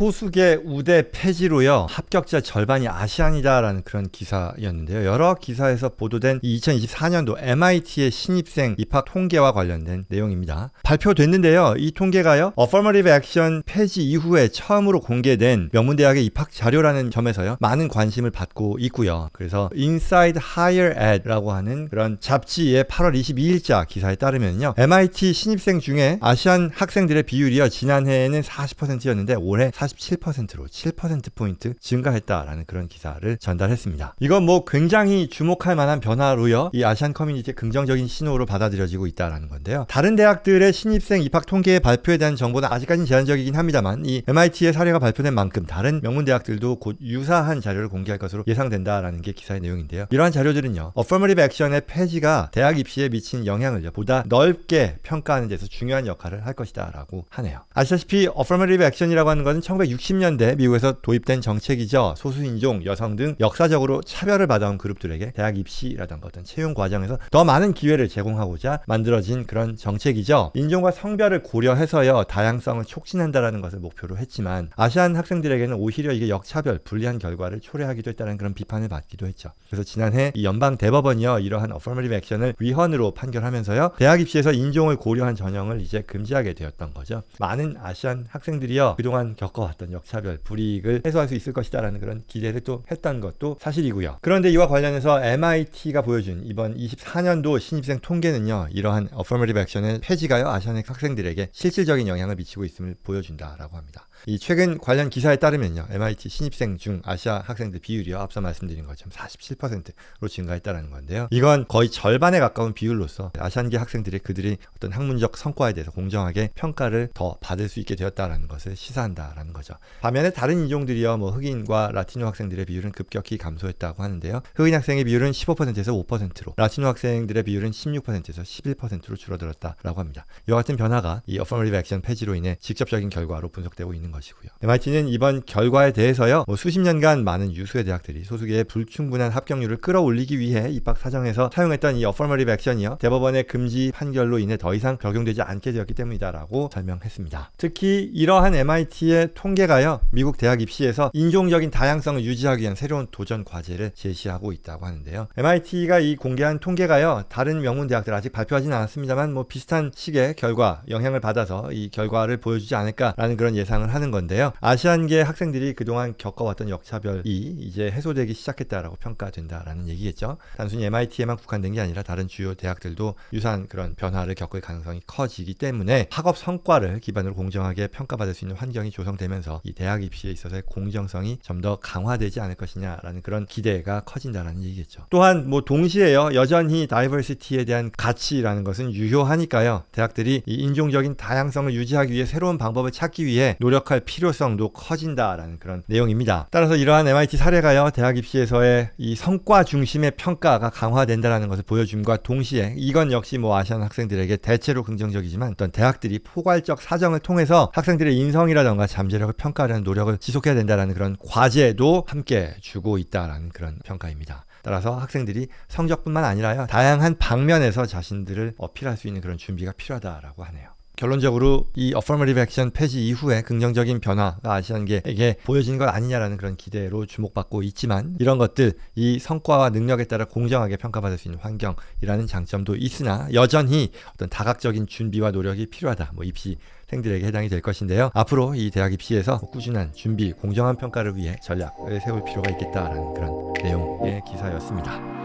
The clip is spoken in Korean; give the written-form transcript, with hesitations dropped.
소수계 우대 폐지로요 합격자 절반이 아시안이다라는 그런 기사였는데요. 여러 기사에서 보도된 2024년도 MIT의 신입생 입학 통계와 관련된 내용입니다. 발표됐는데요. 이 통계가요 Affirmative Action 폐지 이후에 처음으로 공개된 명문대학의 입학 자료라는 점에서요 많은 관심을 받고 있고요. 그래서 Inside Higher Ed라고 하는 그런 잡지의 8월 22일자 기사에 따르면요 MIT 신입생 중에 아시안 학생들의 비율이요 지난해에는 40%였는데 올해 47%로 7%포인트 증가했다라는 그런 기사를 전달했습니다. 이건 뭐 굉장히 주목할 만한 변화로요 이 아시안 커뮤니티의 긍정적인 신호로 받아들여지고 있다라는 건데요. 다른 대학들의 신입생 입학 통계의 발표에 대한 정보는 아직까지는 제한적이긴 합니다만 이 MIT의 사례가 발표된 만큼 다른 명문 대학들도 곧 유사한 자료를 공개할 것으로 예상된다라는 게 기사의 내용인데요. 이러한 자료들은요 Affirmative Action의 폐지가 대학 입시에 미친 영향을 보다 넓게 평가하는 데서 중요한 역할을 할 것이다 라고 하네요. 아시다시피 Affirmative Action이라고 하는 것은 1960년대 미국에서 도입된 정책이죠. 소수인종, 여성 등 역사적으로 차별을 받아온 그룹들에게 대학 입시라던가 어떤 채용 과정에서 더 많은 기회를 제공하고자 만들어진 그런 정책이죠. 인종과 성별을 고려해서요 다양성을 촉진한다라는 것을 목표로 했지만 아시안 학생들에게는 오히려 이게 역차별, 불리한 결과를 초래하기도 했다는 그런 비판을 받기도 했죠. 그래서 지난해 이 연방 대법원이요 이러한 Affirmative Action을 위헌으로 판결하면서요 대학 입시에서 인종을 고려한 전형을 이제 금지하게 되었던 거죠. 많은 아시안 학생들이요 그동안 겪어왔던 역차별, 불이익을 해소할 수 있을 것이다라는 그런 기대를 또 했던 것도 사실이고요. 그런데 이와 관련해서 MIT가 보여준 이번 24년도 신입생 통계는요 이러한 Affirmative Action의 폐지가요 아시안 학생들에게 실질적인 영향을 미치고 있음을 보여준다라고 합니다. 이 최근 관련 기사에 따르면요 MIT 신입생 중 아시아 학생들 비율이요 앞서 말씀드린 것처럼 47%로 증가했다는 건데요. 이건 거의 절반에 가까운 비율로서 아시안계 학생들이 그들이 어떤 학문적 성과에 대해서 공정하게 평가를 더 받을 수 있게 되었다는 것을 시사한다라는 거죠. 반면에 다른 인종들이요 뭐 흑인과 라티노 학생들의 비율은 급격히 감소했다고 하는데요. 흑인 학생의 비율은 15%에서 5%로 라티노 학생들의 비율은 16%에서 11%로 줄어들었다라고 합니다. 이와 같은 변화가 이 Affirmative Action 폐지로 인해 직접적인 결과로 분석되고 있는 것이고요. MIT는 이번 결과에 대해서요 수십 년간 많은 유수의 대학들이 소수계의 불충분한 합격률을 끌어올리기 위해 입학 사정에서 사용했던 이 Affirmative Action이요 대법원의 금지 판결로 인해 더 이상 적용되지 않게 되었기 때문이다라고 설명했습니다. 특히 이러한 MIT의 통계가요 미국 대학 입시에서 인종적인 다양성을 유지하기 위한 새로운 도전 과제를 제시하고 있다고 하는데요. MIT가 이 공개한 통계가요 다른 명문 대학들 아직 발표하지는 않았습니다만 뭐 비슷한 식의 결과 영향을 받아서 이 결과를 보여주지 않을까라는 그런 예상을 하는 건데요. 아시안계 학생들이 그동안 겪어왔던 역차별이 이제 해소되기 시작했다라고 평가된다라는 얘기겠죠. 단순히 MIT에만 국한된 게 아니라 다른 주요 대학들도 유사한 그런 변화를 겪을 가능성이 커지기 때문에 학업 성과를 기반으로 공정하게 평가받을 수 있는 환경이 조성되면서 이 대학 입시에 있어서의 공정성이 좀 더 강화되지 않을 것이냐라는 그런 기대가 커진다라는 얘기겠죠. 또한 뭐 동시에요 여전히 다이버시티에 대한 가치라는 것은 유효하니까요 대학들이 이 인종적인 다양성을 유지하기 위해 새로운 방법을 찾기 위해 노력할 필요성도 커진다라는 그런 내용입니다. 따라서 이러한 MIT 사례가요 대학 입시에서의 이 성과 중심의 평가가 강화된다라는 것을 보여줌과 동시에 이건 역시 뭐 아시안 학생들에게 대체로 긍정적이지만 어떤 대학들이 포괄적 사정을 통해서 학생들의 인성이라던가 잠재력을 평가하려는 노력을 지속해야 된다라는 그런 과제도 함께 주고 있다라는 그런 평가입니다. 따라서 학생들이 성적뿐만 아니라요 다양한 방면에서 자신들을 어필할 수 있는 그런 준비가 필요하다라고 하네요. 결론적으로 이 Affirmative Action 폐지 이후에 긍정적인 변화가 아시안계에게 보여지는 것 아니냐라는 그런 기대로 주목받고 있지만 이런 것들 이 성과와 능력에 따라 공정하게 평가받을 수 있는 환경이라는 장점도 있으나 여전히 어떤 다각적인 준비와 노력이 필요하다. 뭐 입시생들에게 해당이 될 것인데요. 앞으로 이 대학 입시에서 꾸준한 준비, 공정한 평가를 위해 전략을 세울 필요가 있겠다라는 그런 내용의 기사였습니다.